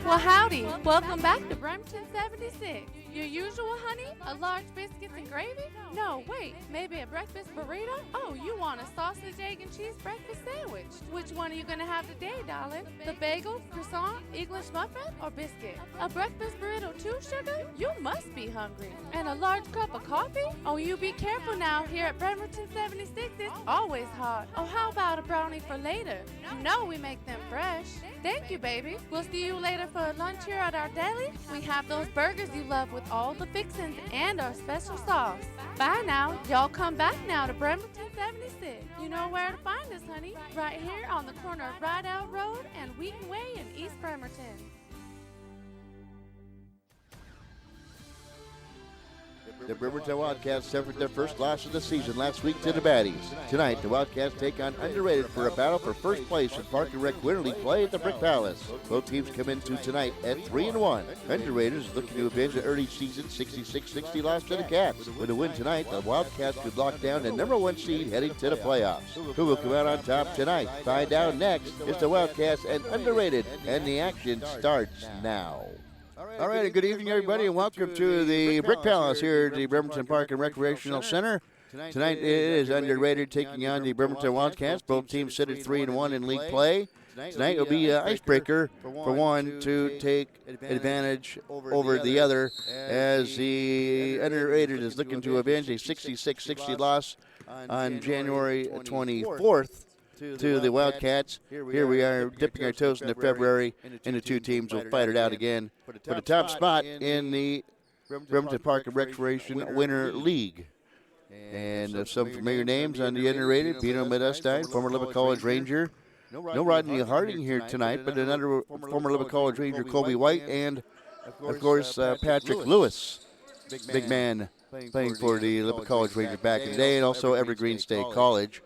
Well, howdy. Welcome back to Bremerton 76. Your usual, honey? A large biscuits and gravy? No, wait. Maybe a breakfast burrito? Oh, you want a sausage, egg, and cheese breakfast sandwich. Which one are you going to have today, darling? The bagel, croissant, English muffin, or biscuit? A breakfast burrito too, sugar? You must be hungry. And a large cup of coffee? Oh, you be careful now. Here at Bremerton 76, it's always hot. Oh, how about a brownie for later? You know we make them fresh. Thank you, baby. We'll see you later for lunch here at our deli. We have those burgers you love with all the fixings and our special sauce. Bye now. Y'all come back now to Bremerton 76. You know where to find us, honey. Right here on the corner of Rideout Road and Wheaton Way in East Bremerton. The Bremerton Wildcats suffered their first loss of the season last week to the Baddies. Tonight, the Wildcats take on Under8ted for a battle for first place in Park and Rec Winter League play at the Brick Palace. Both teams come into tonight at 3-1. Under8ted is looking to avenge an early season 66-60 loss to the Cats. With a win tonight, the Wildcats could lock down the #1 seed heading to the playoffs. Who will come out on top tonight? Find out next. It's the Wildcats and Under8ted, and the action starts now. All right, good evening, everybody, and welcome to the Brick Palace here at the Bremerton Park and Recreational Center. Tonight it is Under8ted taking on the Bremerton Wildcats. Both teams sit at 3-1 in league play. Tonight will be an icebreaker for one to take advantage over the other, as the Under8ted is looking to avenge a 66-60 loss on January 24th. To the Wildcats. Here we are dipping our toes into February, and the two teams will fight it out again for the top spot in the Bremerton Park and Recreation Winter League. And some familiar names on the Under8ted: Bino Modestine, former Lubbock College Ranger. No Rodney Harding here tonight, but another former Lubbock College Ranger, Kobe White, and, of course, Patrick Lewis, big man playing for the Lubbock College Ranger back in the day, and also Evergreen State College.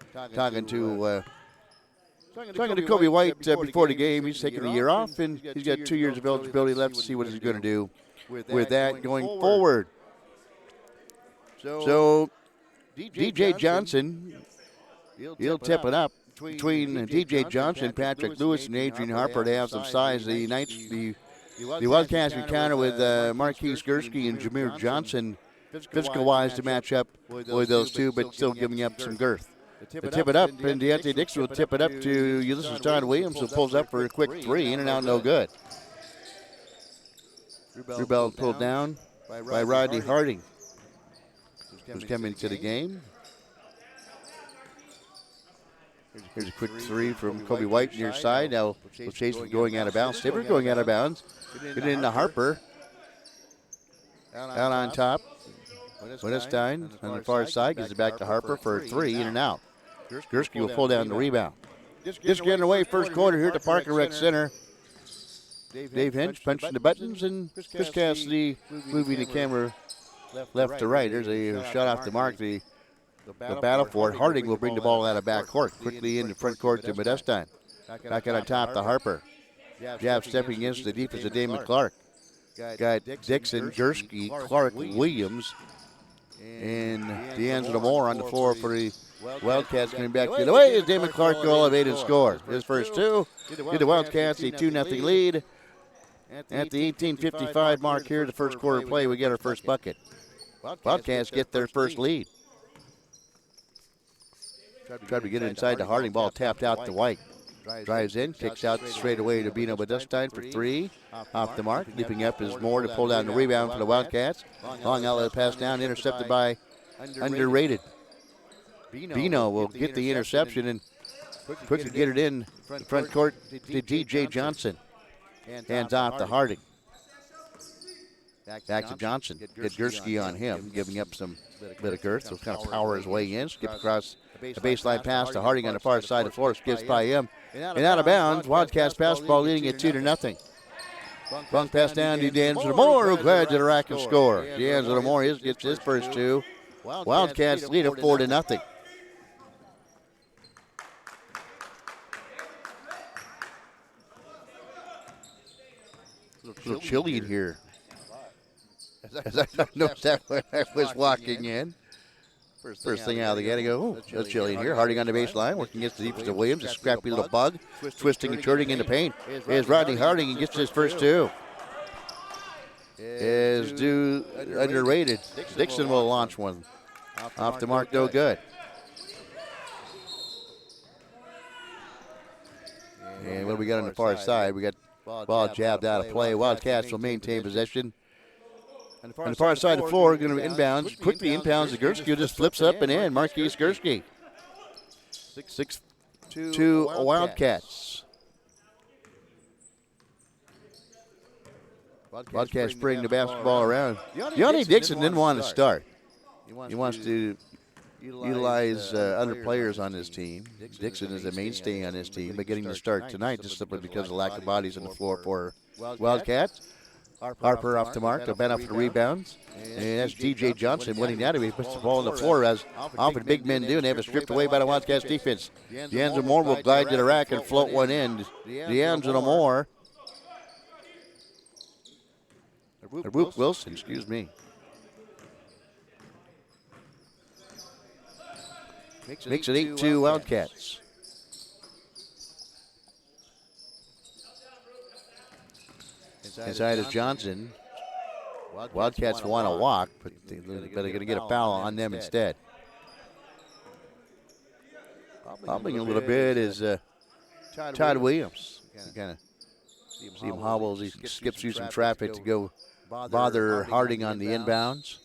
Talking to Kobe White before the game. He's taking the year off, and he's got 2 years of eligibility left to see what he's going to do with that going forward. So DJ Johnson, he'll tip it up between DJ Johnson, Patrick Lewis, and Adrian Harper to have some size. The Wildcats encounter with Marquise Gursky and Jameer Johnson, physical-wise, to match up with those two, but still giving up some girth. To tip it up, and Deontay Dixon will tip it up to Ulysses John Williams, who pulls up for a quick three, in and out, no good. Rebound pulled down by Rodney Harding, who's coming to the game. Here's a quick three from Kobe White near side. Now we'll chase him going out of bounds. Stivers going out of bounds. Get it into Harper. Out on top. Modestine on the far side gives it back to Harper for a three, in and out. Gursky will pull down the rebound. Just getting away first quarter here at the Park and Rec Center. Dave Hinch punching the buttons, and Chris Cassidy moving the camera left to right. There's a shot off the mark. The battle for it. Harding will bring the ball out of back court. Quickly into front court to Modestine. Back out on top to Harper. Jab stepping against the defense of Damon Clark. Got Dixon, Gursky, Clark, Williams, and D'Angelo Moore on the floor for the Wildcats. Coming back the other way is Damon Clark to elevate and score. His first two. Give the Wildcats a 2-0 lead. At the 18:55 mark here, the first quarter play, we get our first bucket. Wildcats get their first lead. Tried to get it inside the Harding, ball tapped out to White. Drives in, kicks out straight away to Bino Modestine for three. Off the mark, leaping up is Moore to pull down the rebound for the Wildcats. Long outlet pass down, intercepted by Under8ted. Bino will get the interception and quickly get it in the front court to DJ Johnson. Hands off to Harding. Back to Johnson. Get Gursky on him, giving up some bit of girth. So kind of power his way in. Skip across the baseline pass to Harding on the far side of the floor. Skips by him. And out of bounds. Wildcats basketball leading at 2-0. Bunk pass down to D'Angelo Moore, who glad to the rack and score. D'Angelo Moore gets his first two. Wildcats lead it 4-0. A little chilly in here, as I noticed that when I was walking in. First thing out of the gate, I go, oh, that's chilly in here. Harding on the baseline, working against the defensive Williams. A scrappy little bug, twisting and turning in the paint. Here's Rodney Harding and gets his first two. Is due Under8ted. Dixon will launch one. Off the mark, no good. And what do we got on the far side? We got ball jabbed out of play. Wildcats will maintain possession. On the far side of the floor, going to inbounds. Quickly inbounds. Gursky just flips up and in. Marquise Gursky. 6-2 Wildcats. Wildcats bring the basketball around. Yanni Dixon didn't want to start. He wants to utilize other players on his team. Dixon is a mainstay on his team, but getting the start tonight just simply because of the lack of bodies on the floor for Wildcats. Harper off the mark. They'll bend off the rebounds. And that's DJ Johnson winning that. He puts the ball on the floor as often big men do, and they have it stripped away by the Wildcats defense. D'Angelo Moore will glide to the rack and float one in. D'Angelo Moore. Whoop Wilson, excuse me. Makes it 8-2 Wildcats. Inside is Johnson. Wildcats want to walk, but they're going to get a foul on them instead. Hobbling a little bit is Todd Williams. You kind of see him hobble as he skips through some traffic to go bother Harding on the inbounds.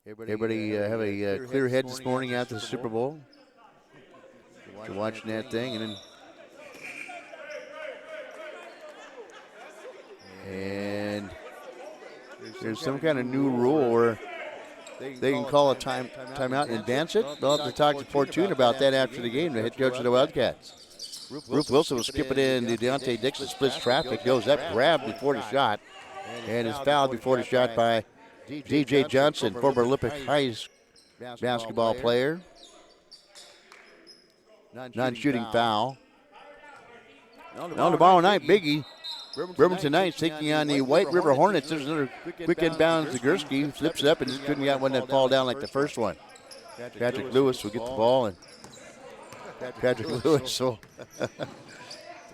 Everybody have a clear head this morning after the Super Bowl. You're watching that thing, and there's some kind of new rule where they can call a timeout and advance it. They'll have to talk to Fortune about that after the game, the head coach of the Wildcats. Roof Wilson will skip it in. Deontay Dixon splits traffic, goes up, grabbed before the shot, and is fouled before the shot by DJ Johnson, former Olympic high basketball player. Non-shooting foul. On the ball tonight, Biggie. Bremerton Knights taking on the White River Hornets. There's another quick inbound. Zagurski flips it up and just couldn't get one that fall down like the first one. Patrick Lewis will get the ball, and Patrick Lewis will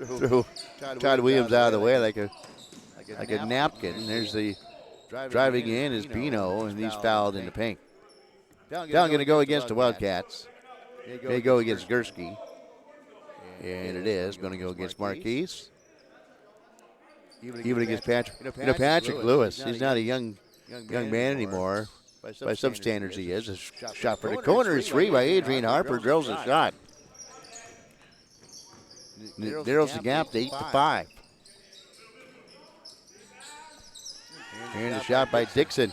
throw Todd Williams out of the way like a napkin. There's the driving in is Bino, and he's fouled in the paint. Down going to go against the Wildcats. They go against Gursky, and it is going to go against Marquise. Even against Patrick. Patrick Lewis, he's not a young man anymore. By some standards, he is. A shot for the corner is free by Adrian Harper. Drills a shot. Narrows the gap to 8-5. And a shot by Dixon.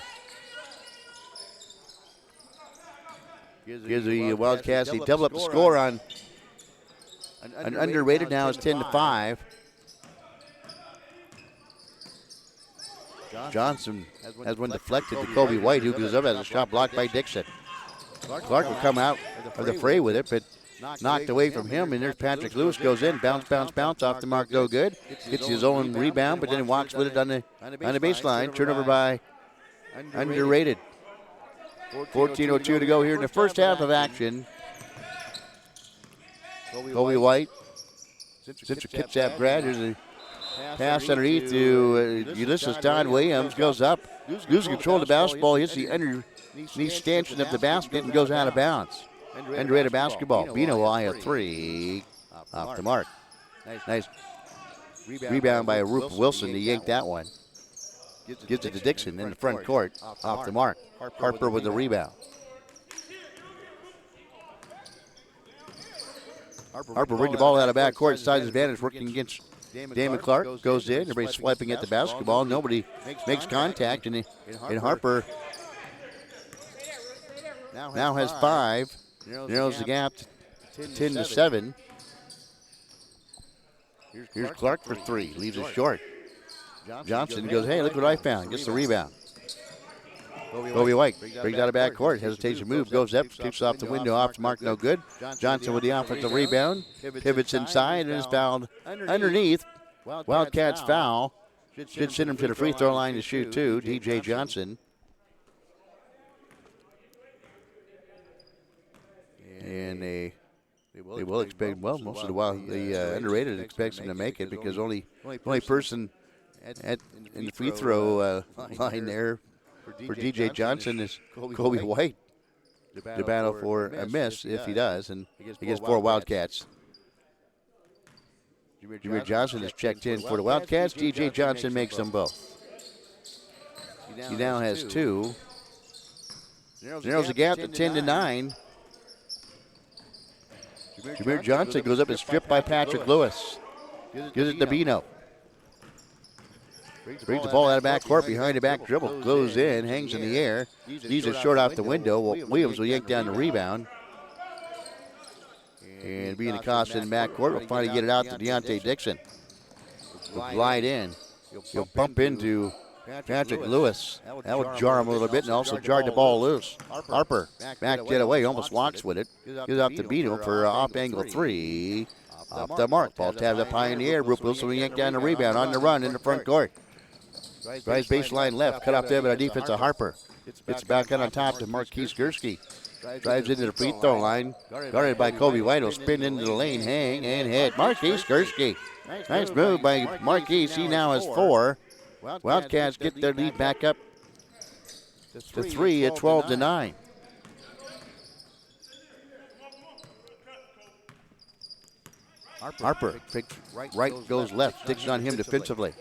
Gives the Wildcats, they double up the score on Under8ted now is 10-5. Johnson has one deflected to Kobe White, who goes up as a shot blocked by Dixon. Clark will come out of the fray with it, but knocked away from him, and there's Patrick Lewis, goes in, bounce, off the mark, no good. Gets his own rebound, but then he walks with it on the baseline. Turnover by Under8ted. 14:02 to go here in the first half of action. Kobe White, Central Kitsap grad, here's a pass underneath to Ulysses Todd Williams, goes up, loses control of the basketball, hits the underneath stanchion of the basket and goes out of bounds. Under8ted basketball. Bino will eye a three off the mark. Nice rebound by Rupert Wilson to yank that one. Gives it to Dixon in the front court off the mark. Harper with the rebound. Harper bring the ball out of back court, size advantage, working against Damon Clark. Goes in, everybody's swiping at the basketball. Nobody makes contact, and Harper now has 5. Narrows the gap to 10-7. Here's Clark for 3. Leaves it short. Johnson goes, hey, look what I found. Gets the rebound. Kobe White brings out of back court. Hesitates to move. Goes up. Kicks off the window. Off the mark. No good. Johnson with the offensive rebound. Pivots inside and is fouled underneath. Wildcats foul. Should send him to the free throw line to shoot 2. DJ Johnson. And they will expect, well, most of the Under8ted expects them to make it because only person in the free throw line there for DJ Johnson is Kobe White. The battle for a miss if he does, and he gets 4 Wildcats. Jameer Johnson is checked in for the Wildcats. DJ Johnson makes them both. He now has 2. Narrows the gap to 10-9. Jameer Johnson goes up and stripped by Patrick Lewis. Gives it to Bino. Brings the ball out of backcourt, behind the back dribble, goes in, hangs in the air. These are short off the window. Williams will yank down the rebound. And being accosted in backcourt, will finally get it out to Deontay Dixon. Will glide in. He'll bump into Patrick Lewis. That would jar him a little bit and also jarred the ball loose. Harper back get away, almost walks with it. Gives up to Bino for off-angle 3. Off the mark. Ball tabs up high in the air. Rupert Wilson will yank down the rebound on the run in the front court. Drives baseline left, cut off there by the defense of Harper. Gets back on top to Marquise Gursky. Drives into the free throw line. Guarded by Kobe White. Will spin into the lane, hang, and hit. Marquise Gursky. Nice move by Marquise. He now has 4. Wildcats get their lead back up to 3 at 12-9. Harper right goes left. Dixon on him defensively.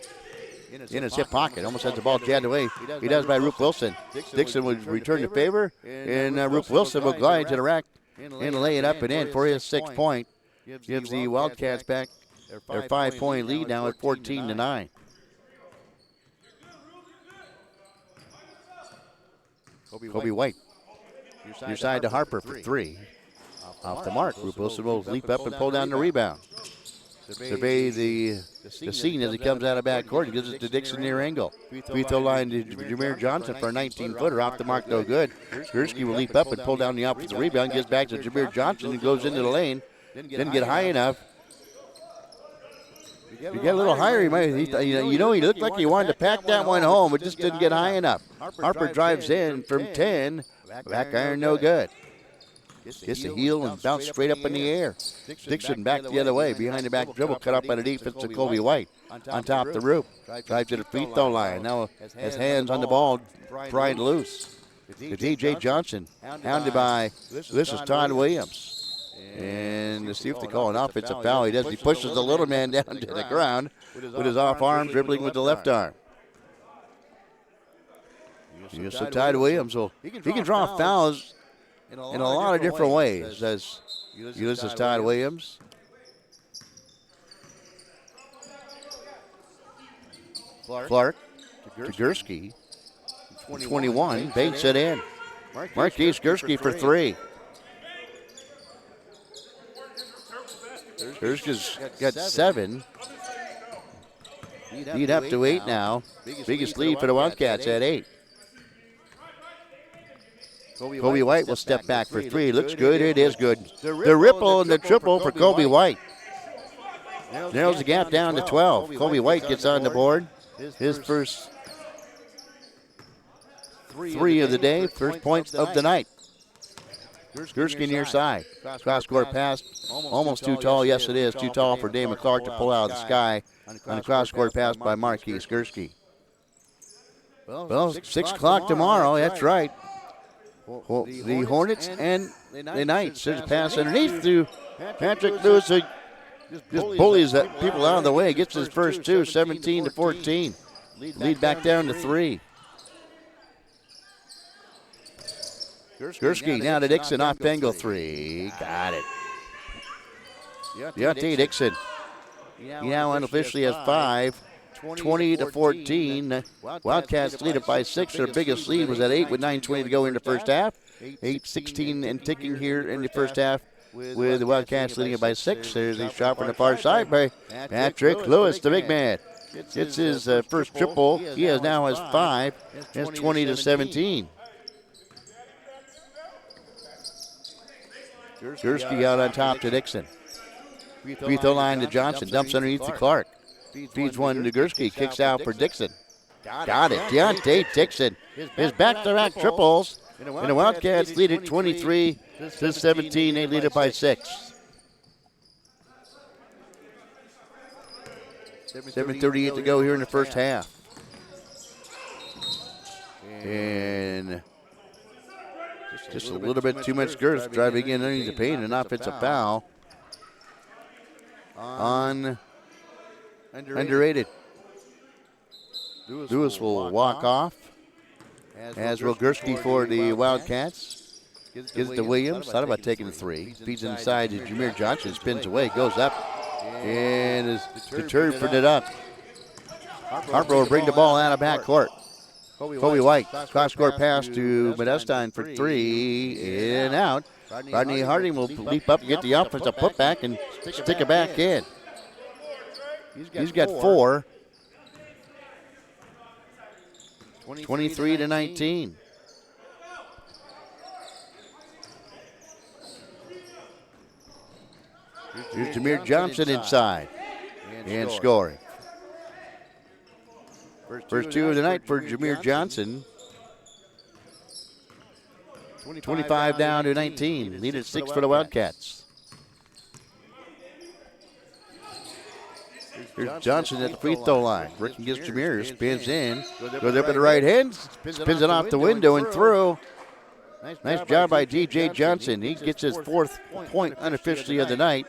In his hip pocket. Almost has the ball jabbed away. He does by Rupert Wilson. Dixon will return the favor, and Rupert Wilson will glide to the rack and lay it up and in for his 6th point. Gives the Wildcats back their 5-point lead now at 14-9. Kobe White. Near side to Harper for 3. Off the mark. Rupert Wilson will leap up and pull down the rebound. Survey the scene as he comes out of backcourt. He gives it to Dixon near angle. Free throw line to Jameer Johnson for a 19-footer. Off the mark, no good. Gursky will leap up and pull down the opposite rebound. Gives back to Jameer Johnson and goes into the lane. Didn't get high enough. If you get a little higher, he looked like he wanted to pack that one home, but just didn't get high enough. Harper drives in from 10. Back iron, no good. Gets the heel and bounce straight up in the air. Dixon back the other way. Behind the back dribble, cut up by the defense of Kobe White. On top of the roof. Drives to the free throw line. Now has hands on the ball, pried loose. To DJ Johnson. Hounded by, this is Todd Williams. And to see if they call an offensive foul. He does. He pushes the little man down to the ground with his off arm, dribbling with the left arm. So Todd Williams he can draw fouls in a lot of different ways, as Ulysses Todd Williams. Clark to Gursky. 21, banks it in. Marquise Gursky for 3. Gursky's got 7. Lead up to 8 now. Biggest lead for the Wildcats at 8. Kobe White will step back for 3. Looks good. It is good. The ripple and the triple for Kobe White. Narrows the gap down to 12. Kobe White gets on the board. His first 3 of the day. First points of the night. Gursky near side. Cross-court pass. Almost too tall. Yes, it is. Too tall for Damon Clark to pull out of the sky on a cross-court pass by Marquise Gursky. Well, 6 o'clock tomorrow. That's right. Well, the Hornets and the Knights. There's a pass underneath to Patrick Lewis. Just bullies people out of the way. Gets his first 2, 17-14. Lead back down to 3. Gursky now to Dixon off angle 3. Got it. Deontay Dixon. He now unofficially has 5. 20-14. Wildcats lead it by 6. Their biggest lead was at 8 with 9:20 to go in the first half. 8-16 and ticking here in the first half with the Wildcats leading it by 6. There's a shot from the far side by Patrick Lewis, the big man. It's his first triple. He now has 5. It's 20-17. Gursky out on top to Dixon. Free throw line to Johnson. Dumps underneath to Clark. Feeds one to Gursky. Kicks out for Dixon. Got it. Deontay Dixon. His back-to-back triples And the Wildcats lead it 23-17. They lead it by 6. 7:38 to go here in the first half. And just a little bit too much girth driving in underneath the paint. An offensive foul on Under8ted. Lewis will walk off, as will Gursky for the Wildcats. Gives it to Williams. Thought about taking the 3. Feeds inside to Jameer Johnson. Spins away. Goes up. And is deterred from it up. Harper will bring the ball out of backcourt. Kobe White. Cross-court pass to Modestine for 3. In and out. Rodney Harding will leap up and get the offensive putback and stick it back in. He's got 4. 23-19. Here's Jameer Johnson inside and scoring. First 2 of the night for Jameer Johnson. 25 down to 19. Lead at 6 for the Wildcats. Here's Johnson at the free throw line. Working against Jameer. Spins in. Goes up in the right hand. Spins it off the window and through. Nice job by DJ Johnson. He gets his 4th point unofficially of the night.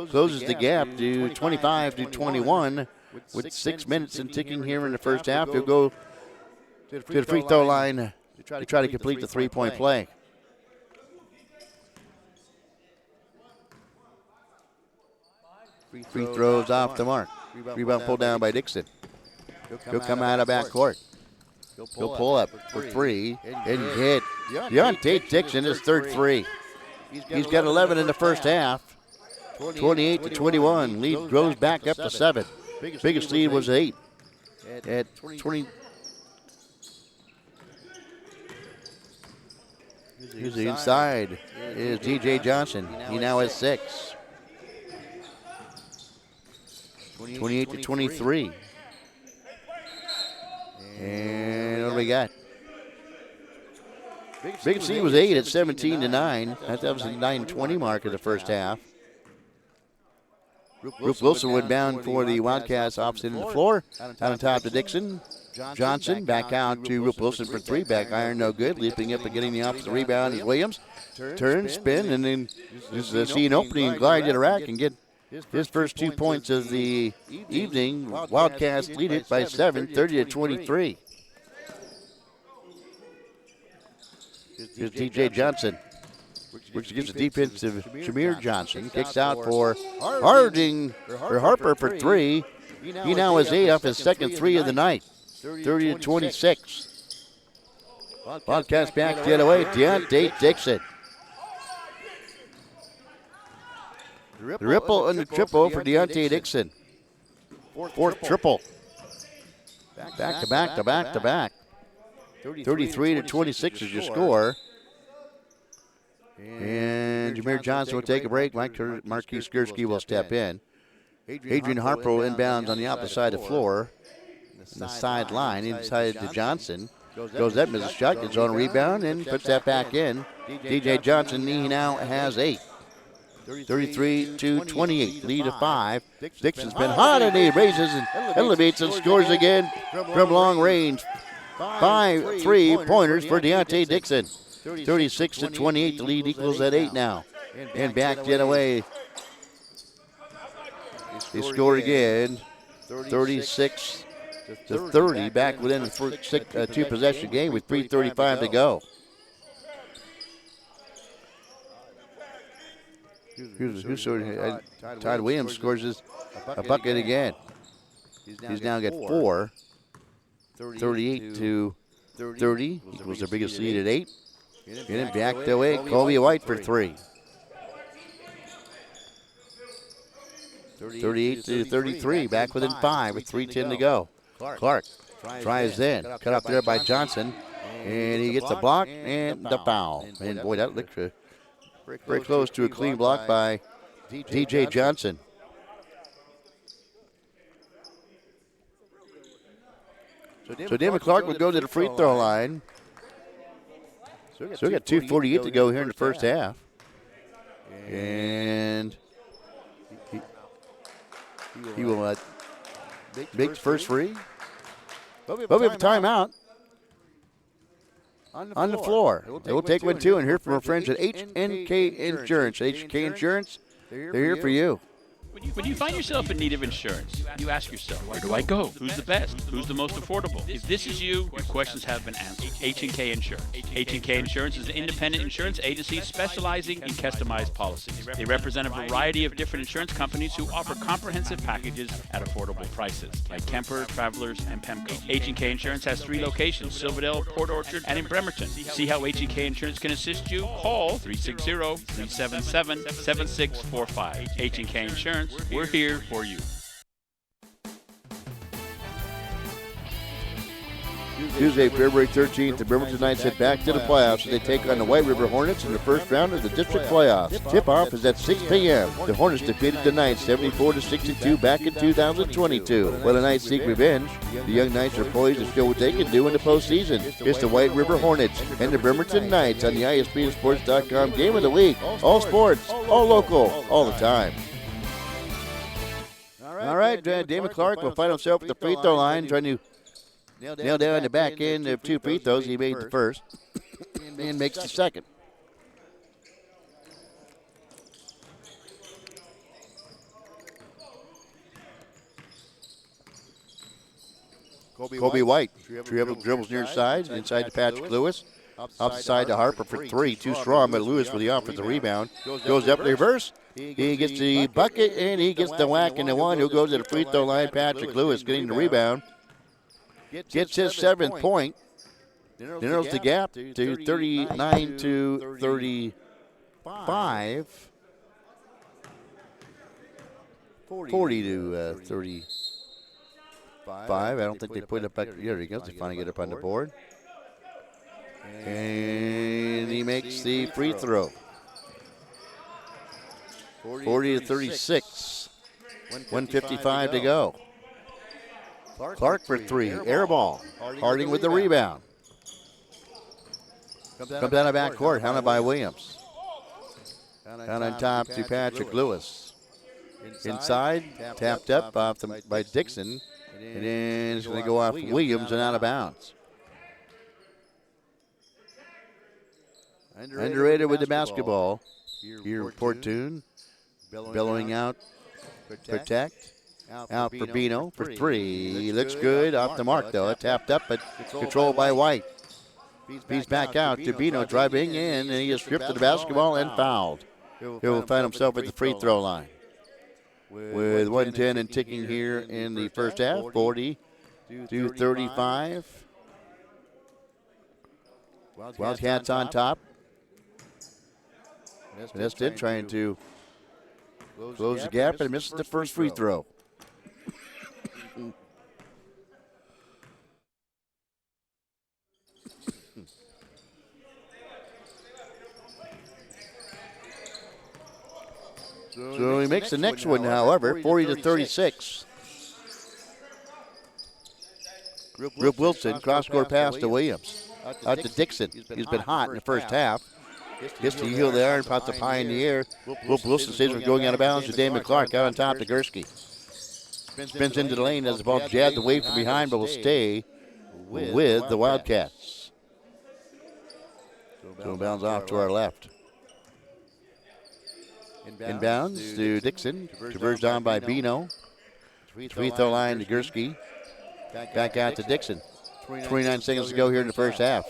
Closes the gap to 25-21 with 6 minutes and ticking here in the first half. He'll go to the free throw line to try to complete the 3-point play. Free throws off the mark. Rebound pulled down by Dixon. He'll come out of backcourt. He'll pull up for 3 and hit. Deontay Dixon, his 3rd 3. He's got 11 in the first half. 28-21. Lead grows back up to 7. Biggest lead was 8 at 20. Here's the inside is DJ Johnson. He now has 6. 28-23. And what do we got? Biggest lead was 8 at 17-9. That was the 9:20 mark of the first half. Roof Wilson went down for the Wildcats opposite in the floor. Out on top to Dixon. Johnson back out to Roof Wilson for 3. Back iron, no good. Leaping up and getting the opposite rebound is Williams. Turn, spin, and then just see an opening and glide to the rack and get his first 2 points of the evening. Wildcats lead it by 7, 30-23. Here's DJ Johnson. Works against the defensive Jameer Johnson. Kicks out for Harding or Harper for 3. He now has 8 off his second 3 of the night. 30-26. Wildcats back the other way. Deontay Dixon. The ripple and the triple for Deontay Dixon. 4th triple. Back to back to back to back. 33-26 is your score. And Jameer Johnson will take a break. Marquise Gursky will step in. Adrian Harper will inbounds on the opposite side of the floor. On the sideline, inside to Johnson. Goes up, misses a shot, gets on a rebound, and puts that back in. DJ Johnson, he now has 8. 33-28, lead of 5. Dixon's been hot, and he raises and elevates and scores again from long range. 5 3-pointers for Deontay Dixon. 36-28, the lead equals at 8 now. And back the other way. They score again. 36-30, back within a 2-possession game with 3:35 to go. Todd Williams scores a bucket again. He's now got 4. 38-30 equals their biggest lead at 8. And then back the way, Kobe White for 3. 38-33, back within 5 with 3:10 to go. Clark tries in, cut off there by Johnson, and he gets a block and the foul. And boy, that looked very close to a clean block by DJ Johnson. So Damon Clark would go to the free throw line. So we got 2:48 to go here in the first half. And he will make the first free. But we have a timeout on the floor. We'll take one, too, and hear from our friends at HNK Insurance. HNK Insurance, they're here for you. When you find yourself in need of insurance, you ask yourself, where do I go? Who's the best? Who's the most affordable? If this is you, your questions have been answered. H&K Insurance. H&K Insurance is an independent insurance agency specializing in customized policies. They represent a variety of different insurance companies who offer comprehensive packages at affordable prices, like Kemper, Travelers, and Pemco. H&K Insurance has 3 locations, Silverdale, Port Orchard, and in Bremerton. See how H&K Insurance can assist you? Call 360-377-7645. H&K Insurance. We're here for you. Tuesday, February 13th, the Bremerton Knights head back to the playoffs as they take on the White River Hornets in the first round of the district playoffs. Tip-off is at 6 p.m. The Hornets defeated the Knights 74-62 back in 2022. While the Knights seek revenge, the young Knights are poised to show what they can do in the postseason. It's the White River Hornets and the Bremerton Knights on the ISBSports.com Game of the Week. All sports, all local, all the time. All right, Damon Clark will find himself at the free throw line, trying to nail down the back end of 2 free throws. He made the first and makes the second. Kobe White dribbles near side, inside to Patrick Lewis. Outside to Harper for 3. Too strong, but Lewis with the offensive rebound. Goes up the reverse. He gets the bucket, and he gets the whack and the one who goes to the free throw line. Patrick Lewis getting the rebound. Gets his 7th point. Narrows the gap to 39-35. 40-35. I don't think they put it back. Here he goes. They finally get up on the board. And he makes the free throw. 40-36. 1:55 to go. Clark for 3. Air ball. Harding with the rebound. Comes out of backcourt. Hounded by Williams. Down on top to Patrick Lewis. Inside. Tapped up by Dixon. And then it's going to go off Williams and out of bounds. Under8ted with the basketball. Here, Portune. Bellowing out. Protect. Out for Bino for 3. He looks good. Off the mark, though. Tapped up, but controlled by White. He's back out to Bino driving in, and he is stripped of the basketball and fouled. He will find himself at the free throw line. With 1:10 and ticking here in the first half. 40-35. Wildcats on top. Nested trying to close the gap and misses the first free throw. So he makes the next one, however, 40-36. Rip Wilson, cross-court pass to Williams. Out to Dixon. He's been hot in the first half. Gets to heel there and pops the pie in the air. Whoop Wilson says we're going out of bounds to Damon Clark. Out on top to Gursky. Spins into the lane as the ball jabbed away from behind, but will stay with the Wildcats. So bounds off to our left. Inbounds to Dixon. Traversed down by Bino. Free throw line to Gursky. Back out to Dixon. 29 seconds to go here in the first half.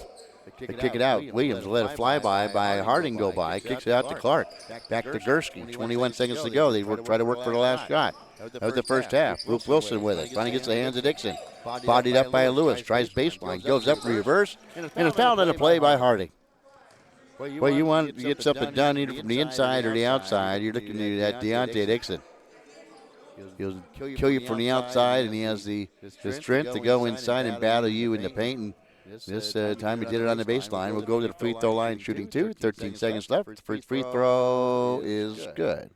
They kick it out. Williams let a flyby by Harding go by. Kicks it out to Clark. Back to Gursky. 21 seconds to go. They try to work for the last shot. That was the first half. Rip Wilson with it. Finally gets the hands of Dixon. Bodied up by Lewis. Tries baseline. Goes up in reverse. And is fouled on a play by Harding. Well, you want to get something done either from the inside or the outside. You're looking at Deontay Dixon. He'll kill you from the outside, and he has the strength to go inside and battle you in the paint. And this time he did it on the baseline. We'll go to the free throw line shooting 2. 13 seconds left. The first free throw is good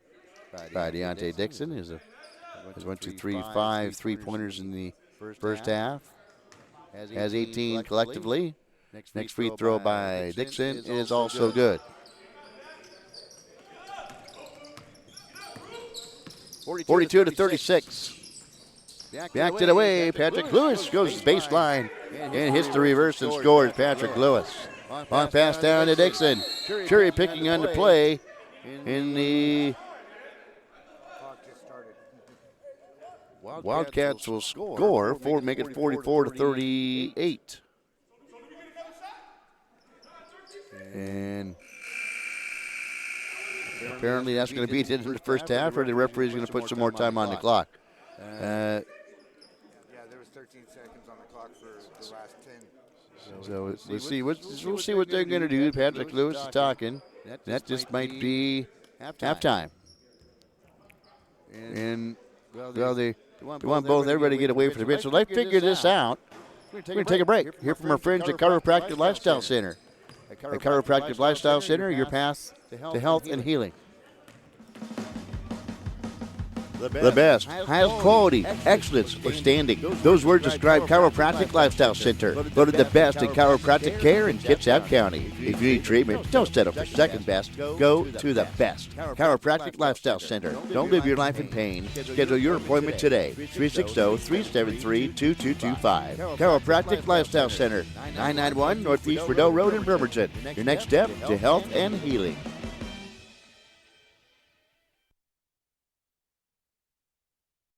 by Deontay Dixon. There's 1, 2, 3, 5 3-pointers in the first half. Has 18 collectively. Next free throw by Dixon is also good. 42-36. Backed it away. Patrick Lewis goes to the baseline and hits the reverse and scores. Patrick Lewis. Long pass down to Dixon. Curry picking on the play in the Wildcats will score, make it 44-38. And apparently that's going to be it in the first half, or the referee's going to put some more time on the clock. Yeah, there was 13 seconds on the clock for the last 10. So we'll see what they're going to do. Patrick Lewis is talking. That just might be halftime. And well, they want everybody to get away from the bench. So let's figure this out. We're going to take a break. Hear from our friends at Chiropractic Lifestyle Center. At Chiropractic Lifestyle Center, your path to health and healing. The best, highest quality, excellence, or standing. Those words describe Chiropractic Lifestyle Center. Voted the best in chiropractic care in Kitsap County. If you need treatment, don't settle for second best. Go to the best. Chiropractic Lifestyle Center. Don't live your life in pain. Schedule your appointment today. 360-373-2225. Chiropractic Lifestyle Center. 991 Northeast Rideau Road in Bremerton. Your next step to health and healing.